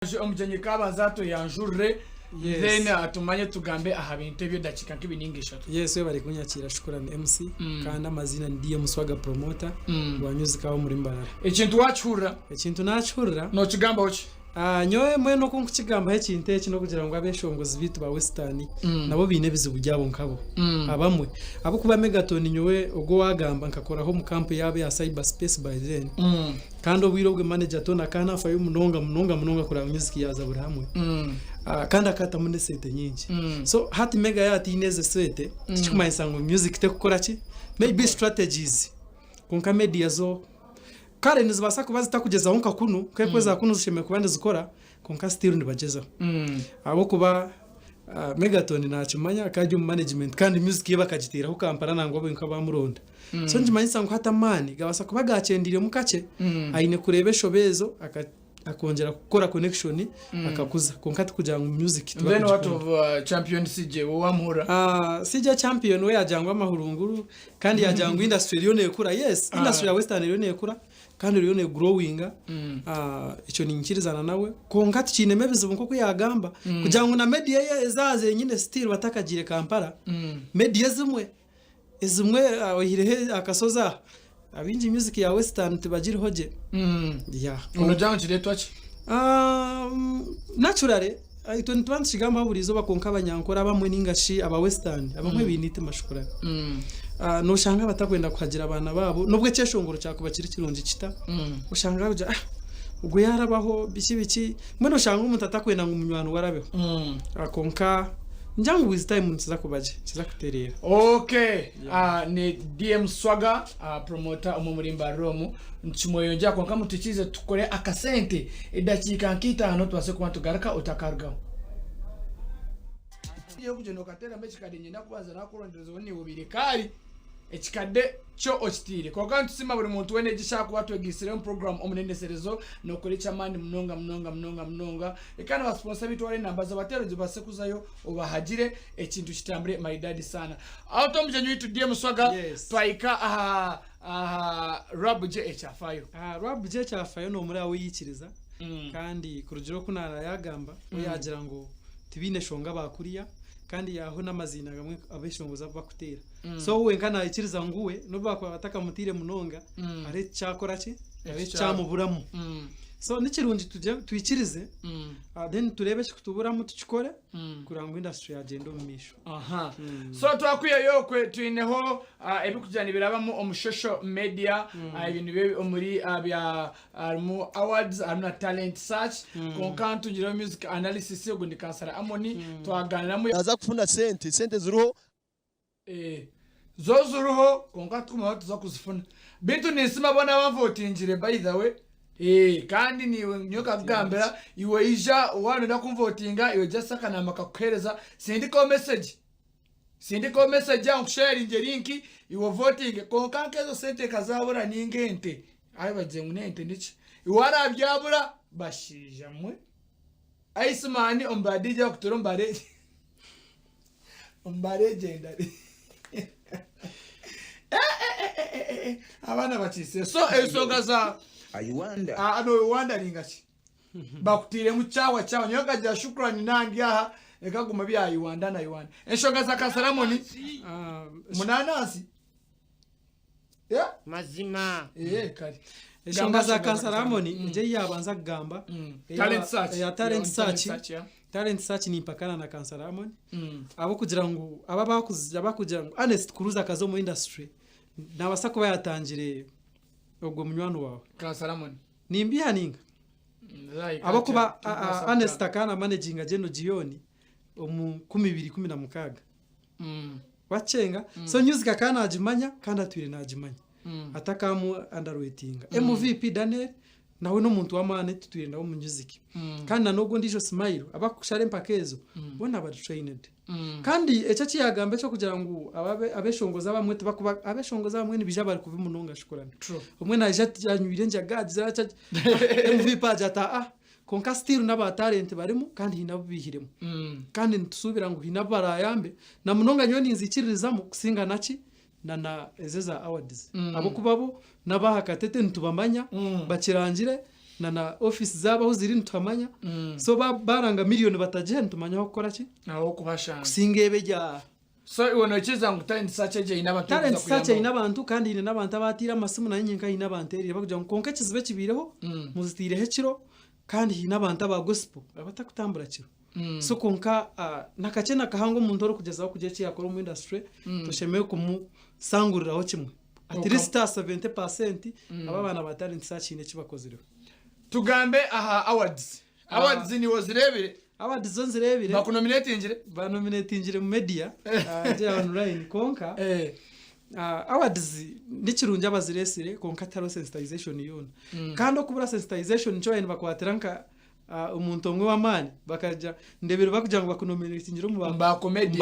Omujenyi kabazato yanjurre then atumanye tugambe aha interview dakika nk'ibiningisha. Yes, we bari kunyakira Shukran MC kandi amazina ndi Swaga promoter wanyuze kawo muri Mbarara. Ekintu wachurra? Ekintu nachurra no kigamba oki? Nyowe mwe no kunkigamba ekintu ekino kugira ngo abeshongozi bitu ba Western nabo bine bizibu byabo nkabo. Abamwe abo kuba Megaton nyowe ogo wagamba nkakoraho mu camp yabe ya cyberspace by then. Kandi obwiro bwe manager tona kana afa munonga kura music yaza buri hamwe. Kandi akata munde sete nyingi. So hati mega yati ineze sete tikumanyisa ngo music te kukora ki maybe strategies konka media zo kare nizibasa kubaza takugeza honka kuno kweza kuno zisheme kubande zikora konka still nibageza abo kuba Megaton nakimanya akajya mu management kandi music ye bakagitira ho kampara nango bo nkaba muronda so njimanyisa ngo hata mani gabasa kuba gacendire mu kace ayine kurebe shobezo akongera gukora connection akakuza konkati kugira ngo music tuba then what of champion CJ wamhura CJ champion we yajangwa amahurunguru kandi yajangwa industry yone ekura yes industry ya Western yone ekura kandi yone growing ico ninkirizana nawe konkati kineme bizibu nko kuyagamba kugira ngo na media ye ezaze nyine still batakagire Kampala media zimwe ohirehe akasoza abinji music ya Western tibagire hoje yeah unojanga kiretwa ki naturally ito ntwanshigamba burizo bakonka abanyankora bamwe ningashi aba Western abamwe binite mashukura no shanga batakwenda kuhagira abana babo nubwo cyeshongoro cyakubakira kirungi kita ushanga uja ubwo yarabaho biki mwe no shanga umuntu atakwenda ngo umunywano warabeho akonka njangu with time nsiza kubaje nsiza kuterera okay ni DM Swaga promoter umurimba Romu nchimoyo njya konka mutikize tukore akasente edakika nkitano twase kuba tugaraka utakargaho yo kugeno katera mechikade nyenda kubaza nakurondezo ni ubire kali ekikade cyo okitire koga ntusima buri muntu wene gishaka kuba twegisire mu program omunendeserezo no kolecha mani mnonga ekana ba sponsor bitware nambaza batero zibase kuzayo obahagire ekintu kitambire my daddy sana auto mjenyu yitu DM Swaga twaika rabuje echafayo rabuje echafayo no muri awo yikiriza kandi kurugiro kunara yagamba yagira ngo tibine shonga bakuriya kandi yaho namazina gamwe abeshongoza bakutera so we nkana ikiriza nguwe no bakwa bataka mutire munonga are cyakora ki are cyamuburamu so nikirungi twikirize then turebe kutuburamu tukikore kurango industry agenda omumisho so twakwiye yokwe twineho ebikujyana birabamo omushosho media ibintu bibe muri abya mu awards na talent search konkantu ngira music analysis yo gundikansara amoni twaganiramo aza kufuna sente zuruho zo zuruho konkantu kuma tuza kuzifuna bintu nisima bona bavotingire by the way kandi niwe nyoka bwambera iwe ija wanenda kumvotinga iwe just akanama kakwereza sindiko message yangu sharing link iwe voting konkankezo sente kazabura ningente ayi bajengu nente ndici iwara byabura bashija mwe aisimani ombadija kuturombare ombare gendari abana bakise so esonga za Ayuanda no wondering ati bakutire mu cyawa nyoga ja Shukran nangi aha ekaguma bya Ayuanda na Ayuanda enshoga za Kasaramoni munanasi mazima kali enshoga za Kasaramoni nje yabanza kugamba talent search ni pakana na Kasaramoni abo kugira ngo aba bakugira ngo honest kuruza kazo mu industry nabasako bayatangire ogwo munywano wawe Kasaramoni nimbia ninga abo kuba honest akana managing ageno jioni omu 2016 wacenga so music akana ajimanya kandi atwire najimanya atakamu underrating MVP Daniel nawe no muntu wamane tutwire ndawo mu music kandi nanogo ndijo smile abakushare mpakezo bona ba trained kandi echa kiyagambe cyo kugira ngo abeshongoza bamwe tubakuba abeshongoza bamwe nibija bari kubimunonga Shukrani umwe naje yanyuire njagadi zaracha MVP ajata konka still naba talent barimo kandi hinabo bihiremo kandi ntusubira ngo hinabara yambe na munonga nyoni nzikirizamo kusinga naki na ezeza awards abo kubabo nabaha katete ntubamanya bakirangire na office zabaho ziri ntumanya so baranga miliyoni bataje ntumanya aho gukora ki aho kubashanga singebe jya so iwono chiza ngutandi sache je inabantu talent sache inabantu kandi ine nabantu abatira amasimu na nyinka inabantu eri bakugira ngo konka kizibe kibireho muzitire hekiro kandi inabantu aba gospel abatakutambura kiro so konka nakache nakahango mu ndoro kugeza aho kujye cyakora mu industry tushemeye kumusanguriraho kimwe at least 70% aba bana ba talent sache ine kibakozireho tugambe aha awards ni wozirebere awards zo nzirebire bakunominatingire mu media je online konka awards nikirunje abaziresire konka taro sensitization yona kandi okubura sensitization nco yene bakwateranka umuntu omwe w'amani bakaja ndebere bakugira ngo bakunominatingire mu ba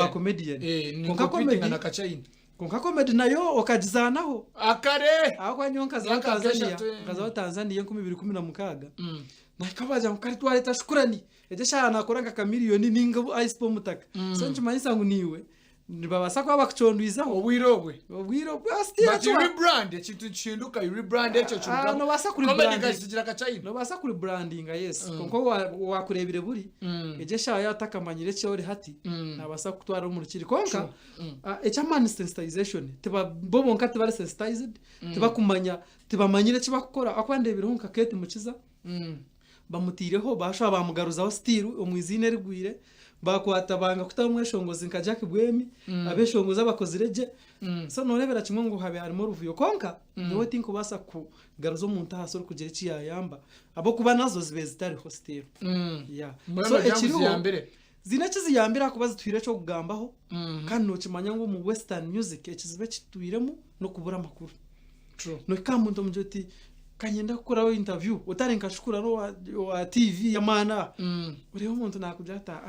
comedian konka comedy na kachayina konka comedy nayo okajizanaho akare akwa nyonka za Tanzania 2016 nakabaja mukari twaleta Shukrani eje shana akoranga ka miliyoni ninga icepo mutaka so nchimanyisa ngo niwe nibabasa kwa bakuchondwizaho obwirobwe astia but rebrand ekintu chinduka rebrand echo chinduka no basa kuri branding kasigira kachayina no basa kuri branding yes konko wakurebire buri eje shaya yatakamanyire cyori hati nabasa kutwara mu rukiri konka echa sensitization tiba bobo nkati bari sensitized tiba kumanya tiba manyire kibakora akwandebire hunka kete mukiza bamutireho basha bamugaruzaho stiru omwizine rigwire bakwata banga kutamweshongozi nkajaki bwemi abeshongoza bakozireje so norebera kimwe ngo habe harimo ruvuyo konka niwe tinko basa kugaruza umuntu hasoro kugera iki yayamba abo kuba nazo zibezitari hostel so ekiriho zinaki ziyambira kubaza twire cyo kugambaho kandi no kimanya ngo mu western music ekizibe kitwiremo no kubura amakuru true no kamuntu mujoti kanyenda gukora interview utarenka Shukura wa TV ya mana uriho umuntu nakujata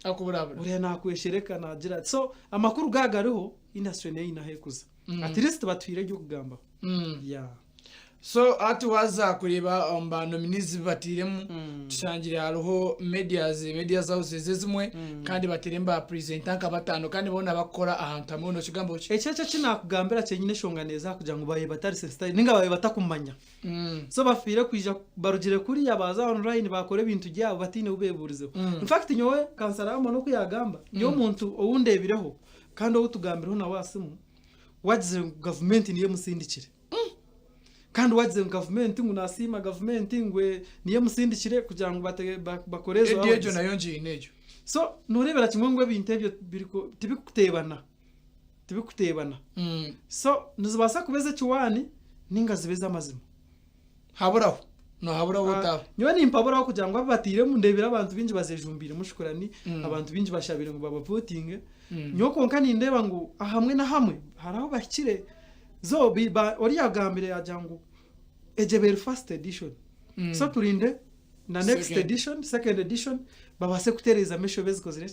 akuburabura uriya nakweshereka nagira so amakuru gagariho industry nayo inahekuza at least batwire ryo kugamba so ati waza kureba nominees batiremu tushangire hariho media zose zimwe kandi batiremba presenter ka batano kandi bona bakora ahantu amuno kigambo cyo ecece kinakugambira cyenyine shonga neza kugira ngo baye batari sensitive ninga baye batakumanya so bafire kwija barugire kuri yabaza online bakore ibintu byabo batine ubeburizeho in fact nyowe kansaramo no kuyagamba niyo muntu owundebireho kandi owutugambiraho na wasimu wagize government niye musindikire kandi wagize government ngunasima government ngwe niye musindikire kugira ngo bakorezo ejo nayo nje inejo so norebera kimwe ngwe bintebyo biriko tibikutebana so nuzibasa kubeze chiwani ninga zibeza amazima haburaho utaba nyo ni impaburaho kugira ngo babatire mu ndebera abantu binji bazejumbire mushukurani abantu binji bashabire ngo baba voting nyo konka ni ndeba ngo ahamwe na hamwe haraho bakire zo oriya gambire yajangu ejebere first edition so turinde na next edition second edition babase kutereza mesho bezikozire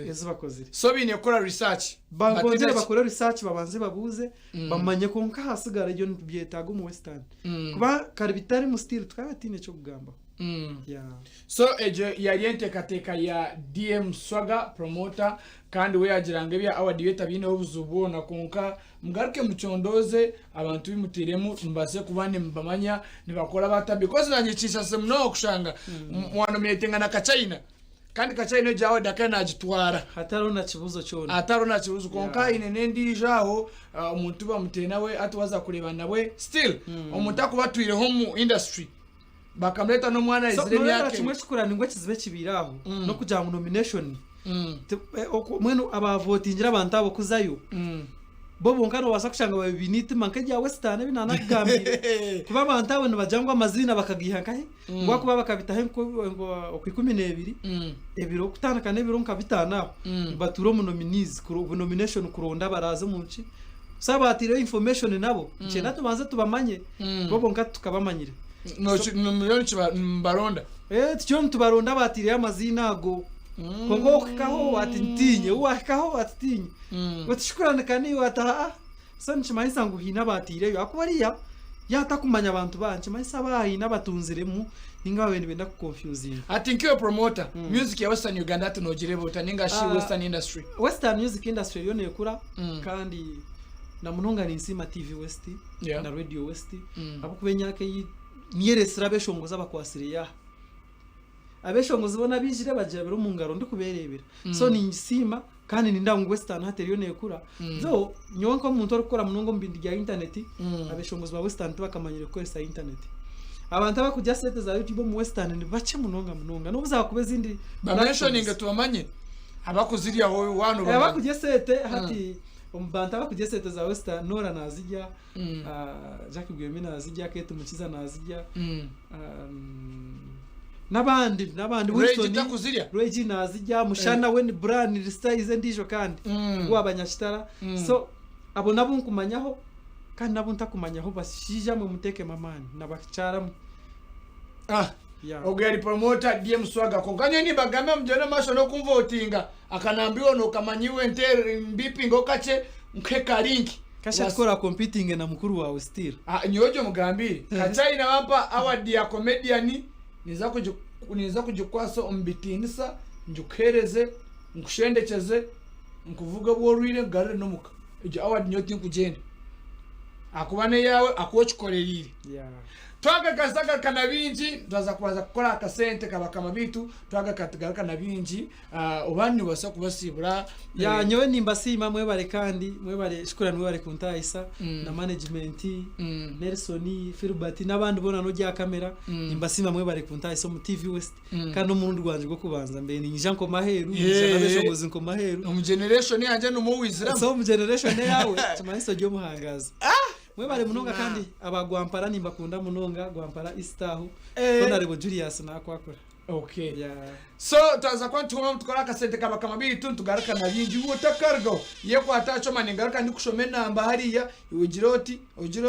ezibakoze so bine kora research bangongera bakora research babanze babuze bamanye ko nka hasigara ryo byetaga mu western kuba karibitari mu style twabatine cyo kugamba so eje yariente kateka ya DM Swaga promoter kandi we yagiranga bya award beta bine obuzubona konka mugaruke muchondoze abantu bimutiremu mbase kubane mbamanya nibakora bata because nanyicisha se mno kushanga mwana myetenga na kachayina kandi kachayina jawo dakana agitwara hatarona kibuzo konka inene ndijaho umuntu bamutena we atwaza kureba nawe still umuntu akubatwireho mu industry bakamleta no mwana izire yake kimwe Shukurani ngo kizibe kibiraho no kujya mu nomination mwenu abavotingira abantu abo kuzayo bobo nkano wasa kushanga babinite mankaje western binanagambire kuba abantu abo bajangwa amazina bakagihankahe ngo kuba bakabitahe ngo okwikumine ebiro kutandukana ebiro nkabitana baturo mu nominees ku nomination kuronda baraza mu nci sabatire information nabo cyenda tubanze tubamanye bobo nka tukabamanyire no miliyoni baronda tyo tubaronda batire amazina go kongo kaho watintinye uwakaho watinye watishkurana kani wata sanchi mahisa ngo hina batire yakubariya yatakumanya abantu banje mahisa bahina batunziremu ninga wene benda ku confusing I think you promoter music ya Western Uganda tunogirebo taninga shi Western music industry yo nekura kandi na munonga ni Nsima TV West na Radio West abo kubenya ke nyeresira abeshongoza bakwasiriya abeshongoza bona bijire bajabira mu ngaro ndikuberebera so ni sima kandi ninda mu Western hateriyo nekura zo nyonko muntu orukora munongo mbindi ya internet abeshongoza ba Western bakamanyire koresha internet abantu bakujya sete za YouTube mu Western ni bace munonga no buzakube zindi ba mentioning tubamanye abakuziriya wowe wano bakujya sete hati umbanta bakujya sete za Western nora nazijya Jacques Gwemi nazijya Kate Mukiza nazijya nabandi Wilson Regi nazijya mushana we ni brand resize ndijo kandi wabanyashitara so abo nabo nkumanyaho kandi nabo ntakumanyaho bashija mu muteke mamani nabacara ogeri promoter DM Swaga konganye ni bagame mjana masho no kumvotinga akanambiwa no kamanyiwe ntere mbipi ngokache nkeka link kasha skora competing na mukuru wawe still nyojo mugambiri kachai na wapa award ya comedian niza kujikwaso ombitinisa njukereze nkushendekeze nkuvuga bworwire ngare no muka ije award nyoti nkugenda akubane yawe akochikorerire twaga kazaga kana binji ndaza kubaza gukora akasente kabakama bitu twaga katigaruka na binji ubanyu basa kubasibura nyowe nimbasima mwebare kandi mwebare Shukran mwebare kuntayisa na management Nelson Filbert nabandi bona no jya kamera nimbasima mwebare kuntayisa mu TV West kandi umuntu rwanje rwo kubanza mbe ni Jean Komaheru n'abeshobozi Komaheru mu generation yanje no mu wizira so mu generation yawe tumanyiso ryo muhangaza mwebare munonga kandi abagwampara nimbakunda munonga gwampara Eastahu Honorable Julius nakwakora okay so taza kwa tukoma mtukora kasente kabakama bitu tugaruka na binji utakargo ye kwatacho maningaruka ndikushome namba hariya iwigiroti